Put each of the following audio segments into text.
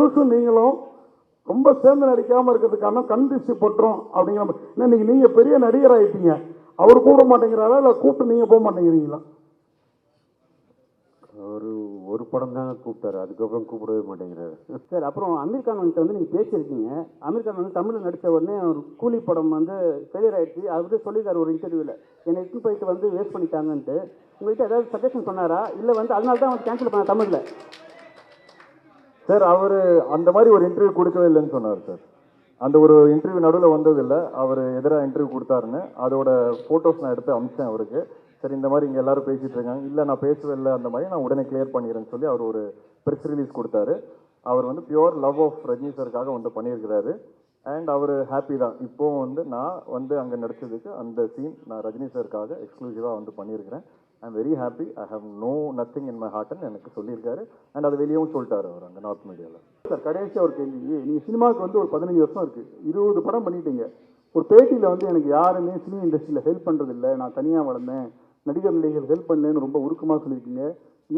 தனுஷும் நீங்களும் ரொம்ப சேர்ந்து நடிக்காமல் இருக்கிறதுக்கான கண் திருஷ்டி பட்டுரும் அப்படிங்கிற இன்னைக்கு நீங்கள் பெரிய நடிகர் ஆகிட்டீங்க, அவர் கூட மாட்டேங்கிறாரா இல்லை கூப்பிட்டு நீங்கள் போக மாட்டேங்கிறீங்களா? ஒரு படம் தாங்க கூப்பிட்டாரு, அதுக்கப்புறம் கூப்பிடவே மாட்டேங்கிறாரு சார். அப்புறம் அமீர் கான் வந்து நீங்கள் பேசியிருக்கீங்க. அமீர் கான் வந்து தமிழில் நடித்த உடனே ஒரு கூலி படம் வந்து ஃபெயிலியர் ஆகிடுச்சு. அவர்கிட்ட சொல்லியிருக்காரு ஒரு இன்டர்வியூவில், என்னை எடுத்து போயிட்டு வந்து வேஸ்ட் பண்ணிட்டாங்கன்ட்டு. உங்கள்கிட்ட ஏதாவது சஜஷன் சொன்னாரா, இல்லை வந்து அதனால தான் வந்து கேன்சல் பண்ண தமிழில்? சார் அவர் அந்த மாதிரி ஒரு இன்டர்வியூ கொடுக்கவே இல்லைன்னு சொன்னார் சார். அந்த ஒரு இன்டர்வியூ நடுவில் வந்ததில்லை, அவர் எதிராக இன்டர்வியூ கொடுத்தாருன்னு அதோட ஃபோட்டோஸ் நான் எடுத்து அனுப்பிச்சேன் அவருக்கு. சரி இந்த மாதிரி இங்கே எல்லாரும் பேசிகிட்டு இருக்காங்க, இல்லை நான் பேசவே இல்லை, அந்த மாதிரி நான் உடனே கிளியர் பண்ணிக்கிறேன்னு சொல்லி அவர் ஒரு ப்ரெஸ் ரிலீஸ் கொடுத்தாரு. அவர் வந்து பியூர் லவ் ஆஃப் ரஜினி சாருக்காக வந்து பண்ணியிருக்கிறாரு. அண்ட் அவர் ஹாப்பி தான். இப்போவும் வந்து நான் வந்து அங்கே நடிச்சதுக்கு அந்த சீன் நான் ரஜினி சாருக்காக எக்ஸ்க்ளூசிவாக வந்து பண்ணியிருக்கிறேன். I am very happy, I have nothing in my ஹார்ட்னு எனக்கு சொல்லியிருக்காரு. அண்ட் அது வெளியவும் சொல்லிட்டாரு அவர் அங்கே நார்த் மீடியாவில். சார் கடைசியாக ஒரு கேள்வி, நீங்கள் சினிமாவுக்கு வந்து ஒரு 15 வருஷம் இருக்குது, 20 படம் பண்ணிட்டீங்க. ஒரு பேட்டியில் வந்து எனக்கு யாருமே சினி இண்டஸ்ட்ரியில் ஹெல்ப் பண்ணுறதில்லை, நான் தனியாக வளர்ந்தேன், நடிகர் நடிகர்கள் ஹெல்ப் பண்ணேன்னு ரொம்ப உருக்கமாக சொல்லியிருக்கீங்க.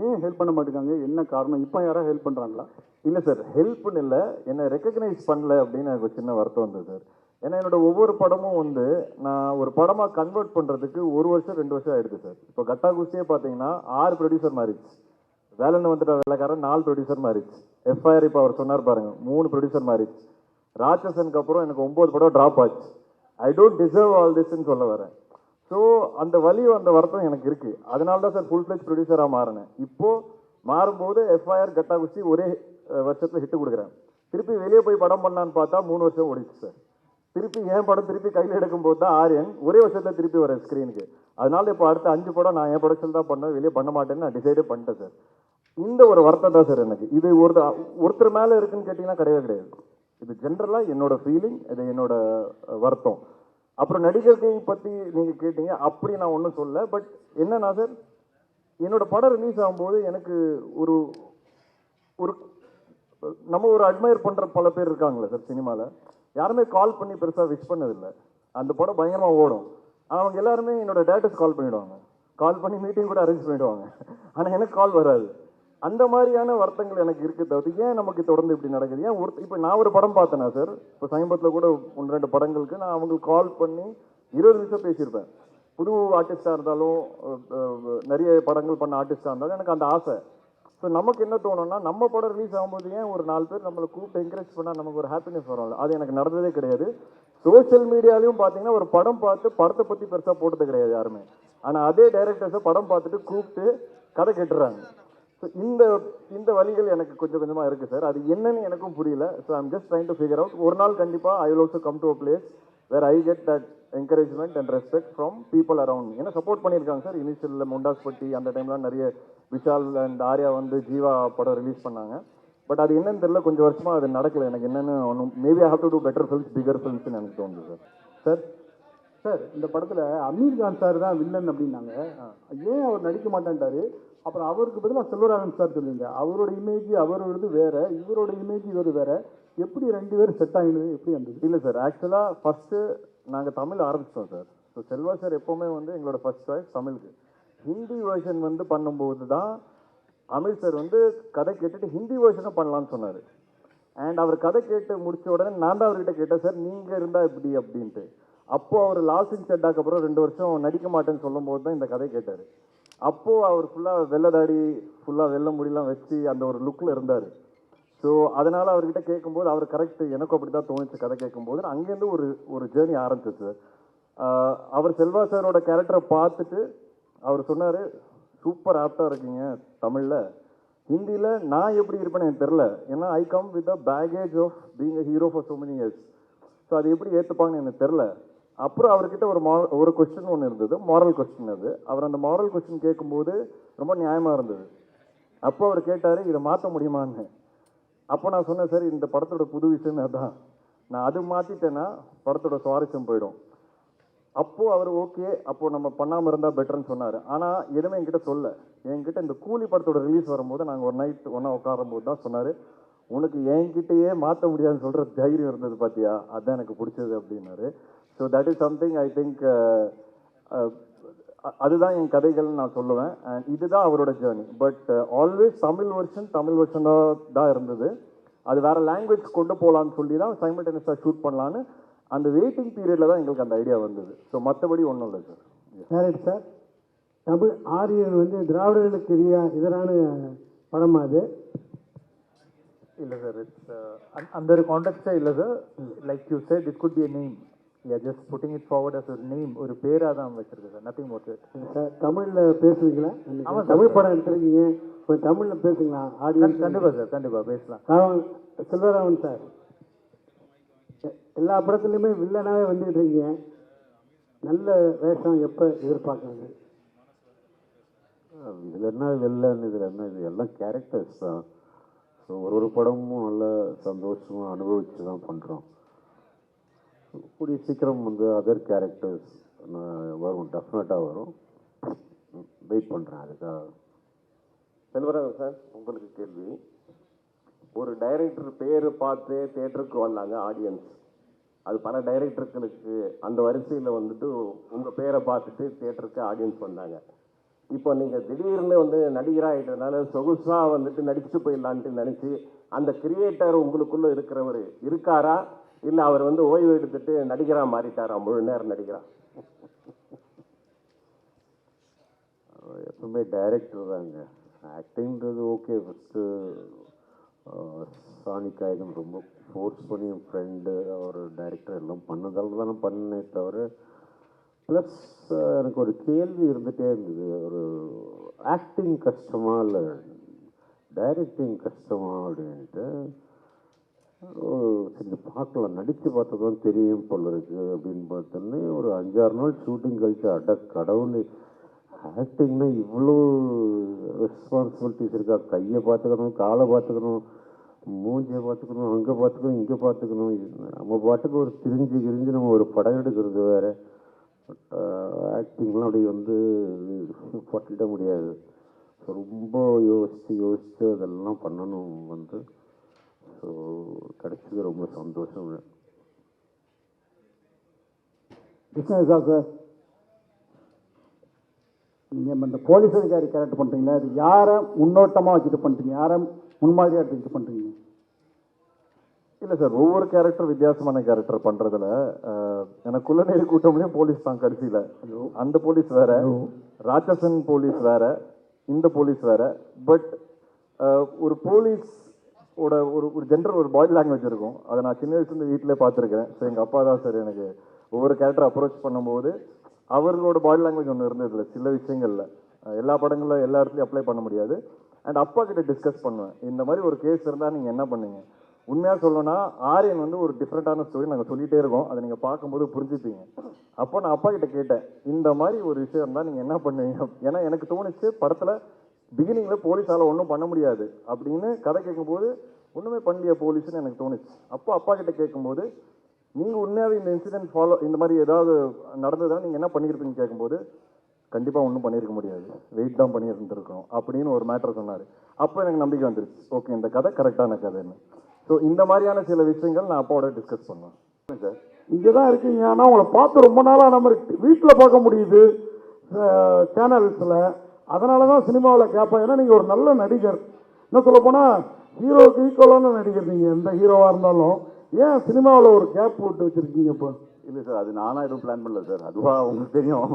ஏன் ஹெல்ப் பண்ண மாட்டேங்காங்க, என்ன காரணம்? இப்போ யாராவது ஹெல்ப் பண்ணுறாங்களா? இல்லை சார், ஹெல்ப்னு இல்லை, என்னை ரெக்கக்னைஸ் பண்ணல அப்படின்னு எனக்கு ஒரு சின்ன வருத்தம் வந்தது சார். ஏன்னா என்னோட ஒவ்வொரு படமும் வந்து நான் ஒரு படமாக கன்வெர்ட் பண்ணுறதுக்கு 1 வருஷம் 2 வருஷம் ஆயிடுது சார். இப்போ கட்டா குஸ்தியே பார்த்தீங்கன்னா 6 ப்ரொடியூசர் மாறிடுச்சு. வேலைன்னு வந்துட்ட வேலைக்காரன் 4 ப்ரொடியூசர் மாறிடுச்சு. எஃப்ஐஆர் இப்போ அவர் சொன்னார் பாருங்க, 3 ப்ரொடியூசர் மாறிடுச்சு. ராட்சசனுக்கு அப்புறம் எனக்கு 9 படம் ட்ராப் ஆச்சு. ஐ டோன்ட் டிசர்வ் ஆல் திஸ்ன்னு சொல்ல வரேன். ஸோ அந்த வலியும் அந்த வருத்தம் எனக்கு இருக்குது. அதனால தான் சார் ஃபுல் ஃப்ளெஜ் ப்ரொடியூசராக மாறினேன். இப்போது மாறும்போது எஃப்ஐஆர் கட்டா குஸ்தி ஒரே வருஷத்தில் ஹிட்டு கொடுக்குறேன். திருப்பி வெளியே போய் படம் பண்ணான்னு பார்த்தா 3 வருஷம் ஓடிச்சு சார். திருப்பி என் படம் திருப்பி கையில் எடுக்கும்போது தான் ஆரியன் ஒரே வருஷத்தில் திருப்பி வரேன் ஸ்க்ரீனுக்கு. அதனால இப்போ அடுத்த 5 படம் நான் என் ப்ரொடக்ஷன் தான் பண்ணேன், வெளியே பண்ண மாட்டேன்னு நான் டிசைடே பண்ணிட்டேன் சார். இந்த ஒரு வருத்தம் தான் சார் எனக்கு. இது ஒருத்தர் மேலே இருக்குன்னு கேட்டிங்கன்னா கிடையவே கிடையாது. இது ஜென்ரலாக என்னோட ஃபீலிங், இது என்னோட வருத்தம். அப்புறம் நடிகர்களை பற்றி நீங்கள் கேட்டீங்க, அப்படி நான் ஒன்றும் சொல்ல. பட் என்னன்னா சார், என்னோட படம் ரிலீஸ் ஆகும்போது எனக்கு ஒரு ஒரு நம்ம ஒரு அட்மையர் பண்ணுற பல பேர் இருக்காங்களே சார் சினிமாவில், யாருமே கால் பண்ணி பெருசாக விஷ் பண்ணதில்லை. அந்த படம் பயங்கரமாக ஓடும். அவங்க எல்லாருமே என்னோட டேரக்டர்ஸ் கால் பண்ணிவிடுவாங்க, கால் பண்ணி மீட்டிங் கூட அரேஞ்ச் பண்ணிவிடுவாங்க. ஆனால் எனக்கு கால் வராது. அந்த மாதிரியான வருத்தங்கள் எனக்கு இருக்குது. தவிர்த்து ஏன் நமக்கு தொடர்ந்து இப்படி நடக்குது? ஏன் இப்போ நான் ஒரு படம் பார்த்தேன்னா சார், இப்போ சமீபத்தில் கூட 1-2 படங்களுக்கு நான் அவங்களுக்கு கால் பண்ணி 20 நிமிஷம் பேசியிருப்பேன். புது ஆர்டிஸ்டாக இருந்தாலும் நிறைய படங்கள் பண்ண ஆர்டிஸ்டாக இருந்தாலும் எனக்கு அந்த ஆசை. ஸோ நமக்கு என்ன தோணும்னா, நம்ம படம் ரிலீஸ் ஆகும்போது ஏன் ஒரு 4 பேர் நம்மளை கூப்பிட்டு என்கரேஜ் பண்ணால் நமக்கு ஒரு ஹாப்பினஸ் வரும்ல. அது எனக்கு நடந்ததே கிடையாது. சோஷியல் மீடியாலையும் பார்த்தீங்கன்னா ஒரு படம் பார்த்து படத்தை பற்றி பெருசாக போட்டது கிடையாது யாருமே. ஆனால் அதே டைரக்டர்ஸை படம் பார்த்துட்டு கூப்பிட்டு கதை கேட்டுறாங்க. ஸோ இந்த வழிகள் எனக்கு கொஞ்சம் கொஞ்சமாக இருக்குது சார். அது என்னன்னு எனக்கும் புரியல. So I'm just trying to figure out. ஒரு நாள் கண்டிப்பாக I will also come to a place where I get that encouragement and respect from people around. ஏன்னா சப்போர்ட் பண்ணியிருக்காங்க சார். இனிஷியலில் முண்டாஸ்பட்டி அந்த டைம்லாம் நிறைய விஷால் அண்ட் ஆர்யா வந்து ஜீவா படம் ரிலீஸ் பண்ணாங்க. பட் அது என்னன்னு தெரியல, கொஞ்சம் வருஷமாக அது நடக்கலை. எனக்கு என்னென்னு ஒன்றும் maybe I have to do better films, bigger ஃபில்ம்ஸ்னு எனக்கு தோணுது சார். சார் சார் இந்த படத்தில் அமீர் கான் சார் தான் வில்லன் அப்படின்னாங்க. ஏன் அவர் நடிக்க மாட்டேன்ட்டாரு? அப்புறம் அவருக்கு பதிலாக செல்வராகவன் சார் சொல்லுவீங்க. அவரோட இமேஜ் அவரோடது வேற, இவரோட இமேஜ் இவர் வேற. எப்படி 2 பேரும் செட் ஆகினது? எப்படி இருந்தது? இல்லை சார், ஆக்சுவலாக ஃபஸ்ட்டு நாங்கள் தமிழ் ஆரம்பிச்சிட்டோம் சார். ஸோ செல்வா சார் எப்போவுமே வந்து எங்களோட ஃபர்ஸ்ட் சாய்ஸ் தமிழுக்கு. ஹிந்தி வேர்ஷன் வந்து பண்ணும்போது தான் அமீர் சார் வந்து கதை கேட்டுட்டு ஹிந்தி வேர்ஷனை பண்ணலான்னு சொன்னார். அண்ட் அவர் கதை கேட்டு முடிச்ச உடனே நான் தான் அவர்கிட்ட கேட்டேன், சார் நீங்கள் இருந்தால் இப்படி அப்படின்ட்டு. அப்போது அவர் லாஸ்ட் இன் செட்டாக்கு அப்புறம் 2 வருஷம் நடிக்க மாட்டேன்னு சொல்லும் போது தான் இந்த கதை கேட்டார். அப்போது அவர் ஃபுல்லாக வெள்ளதாடி, ஃபுல்லாக வெள்ளை முடியெல்லாம் வச்சு அந்த ஒரு லுக்கில் இருந்தார். ஸோ அதனால் அவர்கிட்ட கேட்கும்போது அவர் கரெக்ட், எனக்கும் அப்படி தான் தோணுச்சு கதை கேட்கும்போது. அங்கேருந்து ஒரு ஜேர்னி ஆரம்பிச்சு சார். அவர் செல்வா சாரோட கேரக்டரை பார்த்துட்டு அவர் சொன்னார், சூப்பர் ஆப்டாக இருக்கீங்க தமிழில், ஹிந்தியில் நான் எப்படி இருப்பேன்னு எனக்கு தெரில. ஏன்னா I come with a baggage of being a hero for so many years. So அது எப்படி ஏற்றுப்பாங்கன்னு எனக்கு தெரில. அப்புறம் அவர்கிட்ட ஒரு கொஸ்டின் ஒன்று இருந்தது, மாரல் கொஸ்டின். அது அவர் அந்த மாரல் கொஸ்டின் கேட்கும்போது ரொம்ப நியாயமாக இருந்தது. அப்போ அவர் கேட்டார், இதை மாற்ற முடியுமான்னு. அப்போ நான் சொன்னேன், சார் இந்த படத்தோட புது விஷயம் அதான், நான் அது மாற்றிட்டேன்னா படத்தோட சுவாரஸ்யம் போயிடும். அப்போது அவர் ஓகே, அப்போது நம்ம பண்ணாமல் இருந்தால் பெட்டர்ன்னு சொன்னார். ஆனால் எதுவுமே என்கிட்ட சொல்ல. என்கிட்ட இந்த கூலி படத்தோட ரிலீஸ் வரும்போது நாங்கள் ஒரு நைட் ஒன்றா உட்காரும்போது தான் சொன்னார், உனக்கு என்கிட்டயே மாற்ற முடியாதுன்னு சொல்கிற தைரியம் இருந்தது பார்த்தியா, அதுதான் எனக்கு பிடிச்சது அப்படின்னாரு. So that is something I think, அதுதான் என் கதைகள்னு நான் சொல்லுவேன். அண்ட் இதுதான் அவரோட ஜேர்னி. பட் ஆல்வேஸ் தமிழ் வெர்ஷனாக தான் இருந்தது. அது வேற லாங்குவேஜ் கொண்டு போகலான்னு சொல்லி தான் சைமல்டேனியஸாக ஷூட் பண்ணலான்னு அந்த வெயிட்டிங் பீரியடில் தான் எங்களுக்கு அந்த ஐடியா வந்தது. ஸோ மற்றபடி ஒன்றும் இல்லை sir. Correct sir. Tamil Aryan வந்து திராவிடர்களுக்கு எதிரான படமா அது? இல்லை சார், இட்ஸ் அந்த கான்டெக்டே இல்லை sir. Like you said it could be a name. Yeah just putting it forward as ஒரு நேம், ஒரு பேராக தான் வச்சிருக்கு sir. Nothing more sir. Sir தமிழில் பேசுவீங்களா? ஆமாம், தமிழ் படம் எடுத்துருக்கீங்க, இப்போ தமிழில் பேசுங்களா? ஆடியன்ஸ் கண்டிப்பாக சார், கண்டிப்பாக பேசலாம். செல்வராமன் சார், எல்லா படத்துலையுமே வில்லனாகவே வந்துக்கிட்டு இருக்கீங்க. நல்ல வேஷம் எப்போ எதிர்பார்க்குறது? இதில் என்ன வில்லன், இதில் என்ன, இது எல்லாம் கேரக்டர்ஸ் தான். ஸோ ஒரு படமும் நல்ல சந்தோஷமாக அனுபவிச்சு தான் பண்ணுறோம். கூடிய சீக்கிரம் வந்து அதர் கேரக்டர்ஸ் வரும், டெஃபினட்டாக வரும். வெயிட் பண்ணுறேன் அதுக்காக. செல்வராஜ் சார், உங்களுக்கு கேள்வி. ஒரு டைரக்டர் பேர் பார்த்து தேட்டருக்கு வந்தாங்க ஆடியன்ஸ். அது பல டைரக்டர்களுக்கு அந்த வரிசையில் வந்துட்டு உங்கள் பேரை பார்த்துட்டு தேட்டருக்கு ஆடியன்ஸ் வந்தாங்க. இப்போ நீங்கள் திடீர்னு வந்து நடிகராகிட்டதுனால சொகுசாக வந்துட்டு நடிச்சுட்டு போயிடலான்ட்டு நினச்சி அந்த கிரியேட்டர் உங்களுக்குள்ளே இருக்கிறவர் இருக்காரா, இல்லை அவர் வந்து ஓய்வு எடுத்துட்டு நடிகராக மாறிட்டாரா, முழு நேரம் நடிகரா? எப்பவுமே டைரக்டர் தாங்க. ஆக்டிங்கிறது ஓகே. ஃபஸ்ட்டு சாணிக்காயகன் ரொம்ப ஃபோர்ஸ் பண்ணி என் ஃப்ரெண்டு அவர் டைரக்டர் எல்லாம் பண்ணதால தான் நான் பண்ணே தவிர, ப்ளஸ் எனக்கு ஒரு கேள்வி இருந்துகிட்டே இருந்தது. ஒரு ஆக்டிங் கஷ்டமா இல்லை டைரக்டிங் கஷ்டமா அப்படின்ட்டு. சரி பார்க்கலாம், நடித்து பார்த்தா தான் தெரியும் போல இருக்குது அப்படின்னு பார்த்தோன்னே ஒரு 5-6 நாள் ஷூட்டிங் கழிச்சு அட கடவுள், ஆக்டிங்னா இவ்வளோ ரெஸ்பான்சிபிலிட்டிஸ் இருக்கா? கையை பார்த்துக்கணும், காலை பார்த்துக்கணும், மூஞ்சியை பார்த்துக்கணும், அங்கே பார்த்துக்கணும், இங்கே பார்த்துக்கணும். நம்ம பாட்டுக்கு ஒரு கிரிஞ்சு நம்ம ஒரு படம் எடுக்கிறது வேறு. பட் ஆக்டிங்லாம் அப்படி வந்து பட்டிட முடியாது. ஸோ ரொம்ப யோசித்து அதெல்லாம் பண்ணணும் வந்து. ஸோ கிடைச்சது ரொம்ப சந்தோஷம். கிருஷ்ணா சார், நீங்கள் இந்த போலீஸ் அதிகாரி கேரக்டர் பண்ணுறீங்களா, அது யாரை முன்னோட்டமாக வச்சுட்டு பண்ணுறீங்க, யாரை முன்மாதிரியாக எடுத்துக்கிட்டு பண்ணுறீங்க? இல்லை சார், ஒவ்வொரு கேரக்டர் வித்தியாசமான கேரக்டர் பண்ணுறதுல எனக்கு குள்ளநேரி கூட்டம்லேயும் போலீஸ் தான் கடைசியில். அந்த போலீஸ் வேற, ராட்சசன் போலீஸ் வேற, இந்த போலீஸ் வேற. பட் ஒரு போலீஸ் ஒரு ஒரு ஜென்ரல் ஒரு பாடி லாங்குவேஜ் இருக்கும். அதை நான் சின்ன வயசுலேருந்து வீட்டிலே பார்த்துருக்கேன். ஸோ எங்கள் அப்பா தான் சார் எனக்கு ஒவ்வொரு கேரக்டர் அப்ரோச் பண்ணும்போது அவர்களோட பாடி லாங்குவேஜ் ஒன்று இருந்ததில்ல சில விஷயங்களில். எல்லா படங்களில் எல்லா இடத்துலையும் அப்ளை பண்ண முடியாது. அண்ட் அப்பா கிட்ட டிஸ்கஸ் பண்ணுவேன், இந்த மாதிரி ஒரு கேஸ் இருந்தால் நீங்கள் என்ன பண்ணீங்க. உண்மையாக சொல்லணும்னா ஆரியன் வந்து ஒரு டிஃப்ரெண்ட்டான ஸ்டோரி நாங்கள் சொல்லிகிட்டே இருக்கோம், அதை நீங்கள் பார்க்கும்போது புரிஞ்சுப்பீங்க. அப்போ நான் அப்பா கிட்ட கேட்டேன், இந்த மாதிரி ஒரு விஷயம் இருந்தால் நீங்கள் என்ன பண்ணுவீங்க. ஏன்னா எனக்கு தோணுச்சு படத்தில் பிகினிங்கில் போலீஸால் ஒன்றும் பண்ண முடியாது அப்படின்னு கதை கேட்கும்போது ஒன்றுமே பண்ணலையா போலீஸ்னு எனக்கு தோணுச்சு. அப்போ அப்பா கிட்ட கேட்கும்போது நீங்கள் உண்மையாகவே இந்த இன்சிடென்ட் இந்த மாதிரி ஏதாவது நடந்ததுன்னா நீங்கள் என்ன பண்ணியிருப்பீங்கன்னு கேட்கும்போது கண்டிப்பாக ஒன்றும் பண்ணியிருக்க முடியாது, வெயிட் தான் பண்ணியிருந்துருக்கணும் அப்படின்னு ஒரு மேட்டர் சொன்னார். அப்போ எனக்கு நம்பிக்கை வந்துருச்சு, ஓகே இந்த கதை கரெக்டான கதைன்னு. ஸோ இந்த மாதிரியான சில விஷயங்கள் நான் அப்பாவோட டிஸ்கஸ் பண்ணுவேன். சார் இங்கே தான் இருக்கீங்க, ஆனால் உங்களை பார்த்து ரொம்ப நாளாக நம்ம வீட்டில் பார்க்க முடியுது சேனல்ஸில். அதனால தான் சினிமாவில் கேட்பேன். ஏன்னா நீங்கள் ஒரு நல்ல நடிகர். என்ன சொல்ல போனால் ஹீரோவுக்கு ஈக்குவலான நடிகர் நீங்கள், எந்த ஹீரோவாக இருந்தாலும். ஏன் சினிமாவில் ஒரு கேப் போட்டு வச்சுருக்கீங்க இப்போ? இல்லை சார், அது நானாக எதுவும் பிளான் பண்ணல சார், அதுவாக உங்களுக்கு தெரியும்.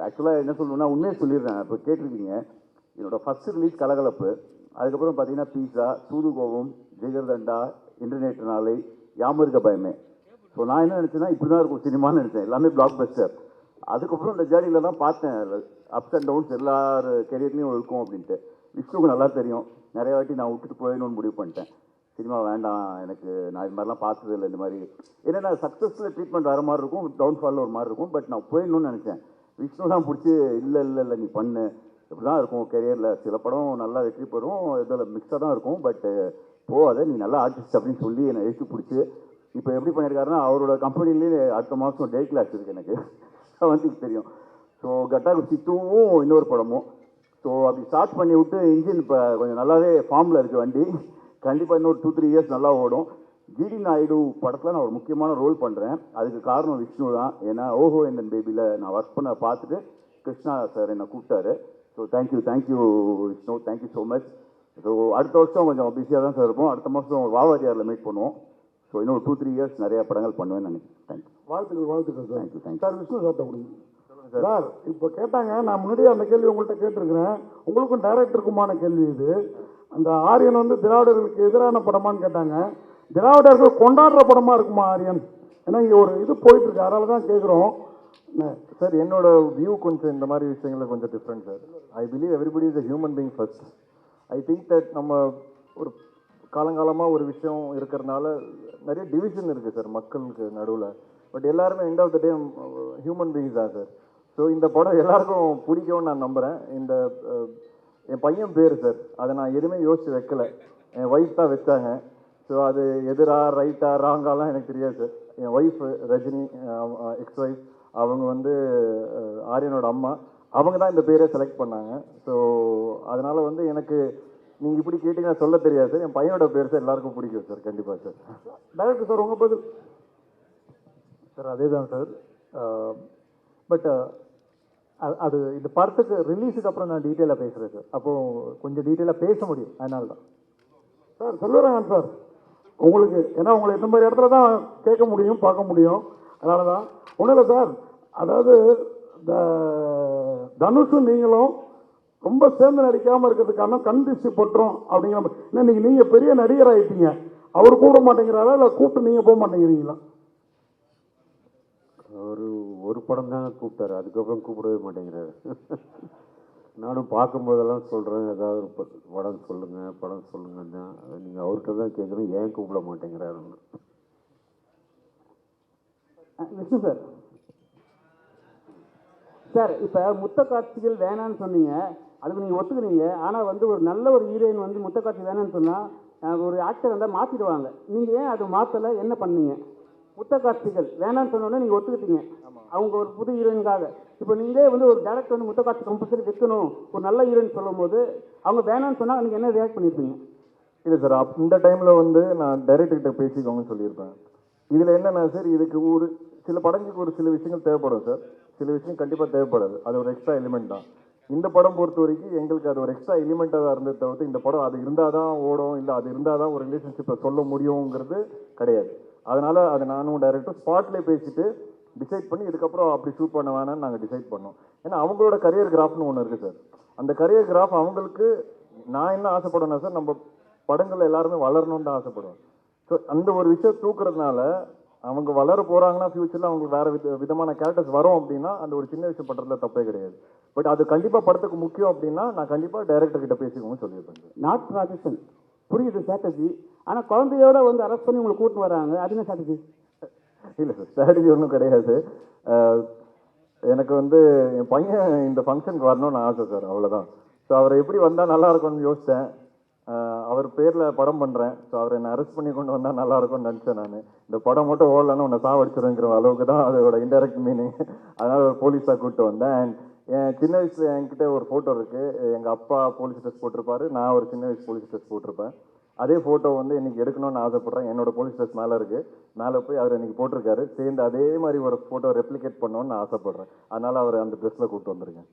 ஆக்சுவலாக என்ன சொல்லணும்னா உண்மையை சொல்லிடுறேன். இப்போ கேட்டிருக்கீங்க, என்னோட ஃபஸ்ட்டு ரிலீஸ் கலகலப்பு, அதுக்கப்புறம் பார்த்தீங்கன்னா பீஸா, சூதுகோபம், ஜிகர்தண்டா, இன்டர்நெட் நாளை, யாமருக்க பயமே. ஸோ நான் என்ன நினச்சேன்னா இப்படி தான் இருக்கும் சினிமான்னு நினச்சேன், எல்லாமே பிளாக் பஸ்டர். அதுக்கப்புறம் இந்த ஜேர்னியில் தான் பார்த்தேன் அப்ஸ் அண்ட் டவுன்ஸ் எல்லார் கெரியர்லேயும் இருக்கும் அப்படின்ட்டு. விஷ்ணுக்கு நல்லா தெரியும், நிறைய வாட்டி நான் விட்டுட்டு போயிடணும்னு முடிவு பண்ணிட்டேன். சினிமா வேண்டாம் எனக்கு, நான் இது மாதிரிலாம் பார்த்தது இல்லை. இந்த மாதிரி ஏன்னா சக்ஸஸில் ட்ரீட்மெண்ட் வேறு மாதிரி இருக்கும், டவுன்ஃபாலில் ஒரு மாதிரி இருக்கும். பட் நான் போயிடணும்னு நினச்சேன். விஷ்ணு தான் பிடிச்சி இல்லை நீ பண்ணு, இப்படி தான் இருக்கும் கெரியரில், சில படம் நல்லா வெற்றி பெறும், இதில் மிக்ஸாக தான் இருக்கும், பட் போகாத நீ நல்லா ஆர்டிஸ்ட் அப்படின்னு சொல்லி என்னை எழுத்து பிடிச்சி இப்போ எப்படி பண்ணியிருக்காருன்னா அவரோட கம்பெனிலேயே அடுத்த மாதம் டே கிளாஸ் இருக்குது எனக்கு வந்து தெரியும். ஸோ கட்டா குஸ்தி 2வும் இன்னொரு படமும். ஸோ அப்படி ஸ்டார்ட் பண்ணி விட்டு இன்ஜின் இப்போ கொஞ்சம் நல்லாவே ஃபார்மில் இருக்குது வண்டி. கண்டிப்பாக இன்னொரு 2-3 இயர்ஸ் நல்லா ஓடும். ஜிடி நாயுடு படத்தில் நான் ஒரு முக்கியமான ரோல் பண்ணுறேன். அதுக்கு காரணம் விஷ்ணு தான். ஏன்னா ஓஹோ என் பேபியில் நான் ஒர்க் பண்ண பார்த்துட்டு கிருஷ்ணா சார் என்னை கூப்பிட்டாரு. So thank you Vishnu, thank you so much. So அடுத்த வருஷம் கொஞ்சம் பிஸியாக தான் சார் இருப்போம். அடுத்த மாதம் வாவாரியாரில் மீட் பண்ணுவோம். ஸோ இன்னும் ஒரு 2-3 இயர்ஸ் நிறைய படங்கள் பண்ணுவேன்னு நினைக்கிறேன். தேங்க்யூ. வாழ்த்துக்கள் sir. Thank you thank you. Sir Vishnu சார்ட்ட கொடுங்க சார். இப்போ கேட்டாங்க, நான் முன்னாடியே அந்த கேள்வி உங்கள்கிட்ட கேட்டிருக்கிறேன். உங்களுக்கும் டைரக்டருக்குமான கேள்வி இது. அந்த ஆரியன் வந்து திராவிடர்களுக்கு எதிரான படமான்னு கேட்டாங்க. திராவிடர்கள் கொண்டாடுற படமா இருக்குமா ஆரியன்? ஏன்னா இங்கே ஒரு இது போயிட்டு இருக்கு, அதனால தான் கேட்குறோம். சார் என்னோட வியூ கொஞ்சம் இந்த மாதிரி விஷயங்களில் கொஞ்சம் different sir. I believe everybody is a human being first. I think that நம்ம ஒரு காலங்காலமாக ஒரு விஷயம் இருக்கிறதுனால நிறைய டிவிஷன் இருக்குது சார் மக்களுக்கு நடுவில். பட் எல்லாருமே end of the day human beings தான் சார். ஸோ இந்த படம் எல்லாருக்கும் பிடிக்கும்னு நான் நம்புகிறேன். இந்த என் பையன் பேர் சார், அதை நான் எதுவுமே யோசிச்சு வைக்கல, என் ஒய்ஃப் தான் வச்சாங்க. ஸோ அது எதிரா ரைட்டா ராங்காலாம் எனக்கு தெரியாது சார். என் ஒய்ஃப் ரஜினி, எக்ஸ் ஒய்ஃப், அவங்க வந்து ஆரியனோட அம்மா, அவங்க தான் இந்த பேரை செலக்ட் பண்ணாங்க. ஸோ அதனால வந்து எனக்கு நீங்கள் இப்படி கேட்டிங்கன்னா சொல்ல தெரியாது சார். என் பையனோட பேர் சார் எல்லாருக்கும் பிடிக்கும் சார். கண்டிப்பாக சார். டைரக்டர் சார் உங்கள் பதில்? சார் அதே தான் சார். பட் அது இந்த படத்துக்கு ரிலீஸுக்கு அப்புறம் நான் டீட்டெயிலாக பேசுகிறேன் சார். அப்போது கொஞ்சம் டீட்டெயிலாக பேச முடியும், அதனால தான் சார். செல்வராகவன் சார், உங்களுக்கு ஏன்னா உங்களை இந்த மாதிரி இடத்துல தான் கேட்க முடியும், பார்க்க முடியும், அதனால தான். ஒன்றும் இல்லை சார், அதாவது இந்த தனுஷும் நீங்களும் ரொம்ப சேர்ந்து நடிக்காமல் இருக்கிறதுக்கான கண் திருஷ்டி பட்டுரும் அப்படிங்கிற மாதிரி. ஏன்னா நீங்கள் பெரிய நடிகர் ஆகிட்டீங்க, அவர் கூப்பிட மாட்டேங்கிறாரா இல்லை கூப்பிட்டு நீங்கள் போக மாட்டேங்கிறீங்களா? ஒரு படம் தாங்க கூப்பிட்டாரு, அதுக்கப்புறம் கூப்பிடவே மாட்டேங்கிறாரு. நானும் பார்க்கும்போதெல்லாம் சொல்கிறேன், ஏதாவது ஒரு படம் சொல்லுங்கன்னு தான். நீங்கள் அவர்கிட்ட தான் கேட்குறேன், ஏன் கூப்பிட மாட்டேங்கிறாருன்னு. விஷ்ணு சார், சார் இப்போ முத்த காட்சிகள் வேணான்னு சொன்னீங்க, அதுக்கு நீங்கள் ஒத்துக்குறீங்க. ஆனால் வந்து ஒரு நல்ல ஒரு ஹீரோயின் வந்து முத்த காட்சி வேணான்னு சொன்னால் ஒரு ஆக்டர் வந்தால் மாற்றிடுவாங்க. நீங்கள் ஏன் அது மாற்றலை, என்ன பண்ணீங்க? முத்த காட்சிகள் வேணான்னு சொன்னோன்னே நீங்கள் ஒத்துக்கிட்டீங்க, அவங்க ஒரு புது ஹீரோயினுக்காக. இப்போ நீங்களே வந்து ஒரு டேரக்டர் வந்து முத்த காட்சி கம்பல்சரி வைக்கணும் ஒரு நல்ல ஹீரோயின் சொல்லும் போது அவங்க வேணான்னு சொன்னால் நீங்கள் என்ன ரியாக்ட் பண்ணியிருப்பீங்க? இல்லை சார், இந்த டைமில் வந்து நான் டைரக்டர்கிட்ட பேசிக்கோங்கன்னு சொல்லியிருப்பேன். இதில் என்னென்னா சார், இதுக்கு ஒரு சில படங்களுக்கு ஒரு சில விஷயங்கள் தேவைப்படும் சார், சில விஷயம் கண்டிப்பாக தேவைப்படாது. அது ஒரு எக்ஸ்ட்ரா எலிமெண்ட் தான். இந்த படம் பொறுத்த வரைக்கும் எங்களுக்கு அது ஒரு எக்ஸ்ட்ரா எலிமெண்ட்டாக தான் இருந்தது தவிர்த்து இந்த படம் அது இருந்தால் தான் ஓடும், இல்லை அது இருந்தால் தான் ஒரு ரிலேஷன்ஷிப்பை சொல்ல முடியுங்கிறது கிடையாது. அதனால் அதை நானும் டைரக்டர் ஸ்பாட்லேயே பேசிட்டு டிசைட் பண்ணி இதுக்கப்புறம் அப்படி ஷூட் பண்ண வேணாம்னு நாங்கள் டிசைட் பண்ணோம். ஏன்னா அவங்களோட கரியர் கிராஃப்னு ஒன்று இருக்குது சார். அந்த கரியர் கிராஃப் அவங்களுக்கு நான் என்ன ஆசைப்படுவேன்னா சார், நம்ம படங்கள் எல்லாருமே வளரணும்னு தான் ஆசைப்படுவேன். ஸோ அந்த ஒரு விஷயம் தூக்குறதுனால அவங்க வளர போகிறாங்கன்னா ஃபியூச்சரில் அவங்களுக்கு வேறு விதமான கேரக்டர்ஸ் வரும் அப்படின்னா அந்த ஒரு சின்ன விஷயம் பண்ணுறதுல தப்பே கிடையாது. பட் அது கண்டிப்பாக படத்துக்கு முக்கியம் அப்படின்னா நான் கண்டிப்பாக டைரக்டர் கிட்ட பேசிக்கோன்னு சொல்லியிருப்பேன். நாட் ராஜேஷன் புரியுது ஸ்ட்ராட்டஜி, ஆனால் குழந்தையோட வந்து அரெஸ்ட் பண்ணி உங்களை கூட்டின்னு வராங்க, அது என்ன ஸ்ட்ராட்டஜி? இல்லை சார், ஸ்ட்ராட்டஜி ஒன்றும் கிடையாது. எனக்கு வந்து என் பையன் இந்த ஃபங்க்ஷனுக்கு வரணும்னு ஆசை சார், அவ்வளோதான். ஸோ அவரை எப்படி வந்தால் நல்லா இருக்கும்னு யோசித்தேன். அவர் பேரில் படம் பண்ணுறேன், ஸோ அவரை என்னை அரெஸ்ட் பண்ணி கொண்டு வந்தால் நல்லா இருக்கும்னு நினச்சேன். நான் இந்த படம் மட்டும் ஓடலன்னு உன்னை சாவடிச்சிருங்கிற அளவுக்கு தான் அதோட இன்டெரக்ட் மீனிங். அதனால் ஒரு போலீஸாக கூப்பிட்டு வந்தேன். அண்ட் என் சின்ன வயசில் என்கிட்ட ஒரு ஃபோட்டோ இருக்குது. எங்கள் அப்பா போலீஸ் ட்ரெஸ் போட்டிருப்பாரு, நான் ஒரு சின்ன வயசு போலீஸ் ட்ரெஸ் போட்டிருப்பேன். அதே ஃபோட்டோ வந்து இன்னைக்கு எடுக்கணும்னு ஆசைப்பட்றேன். என்னோட போலீஸ் ட்ரெஸ் மேலே இருக்குது, மேலே போய் அவர் இன்னைக்கு போட்டிருக்காரு. சேர்ந்து அதே மாதிரி ஒரு ஃபோட்டோ ரெப்ளிகேட் பண்ணணும்னு நான் ஆசைப்பட்றேன். அதனால் அவர் அந்த ட்ரெஸ்ஸில் கூப்பிட்டு வந்திருக்கேன்.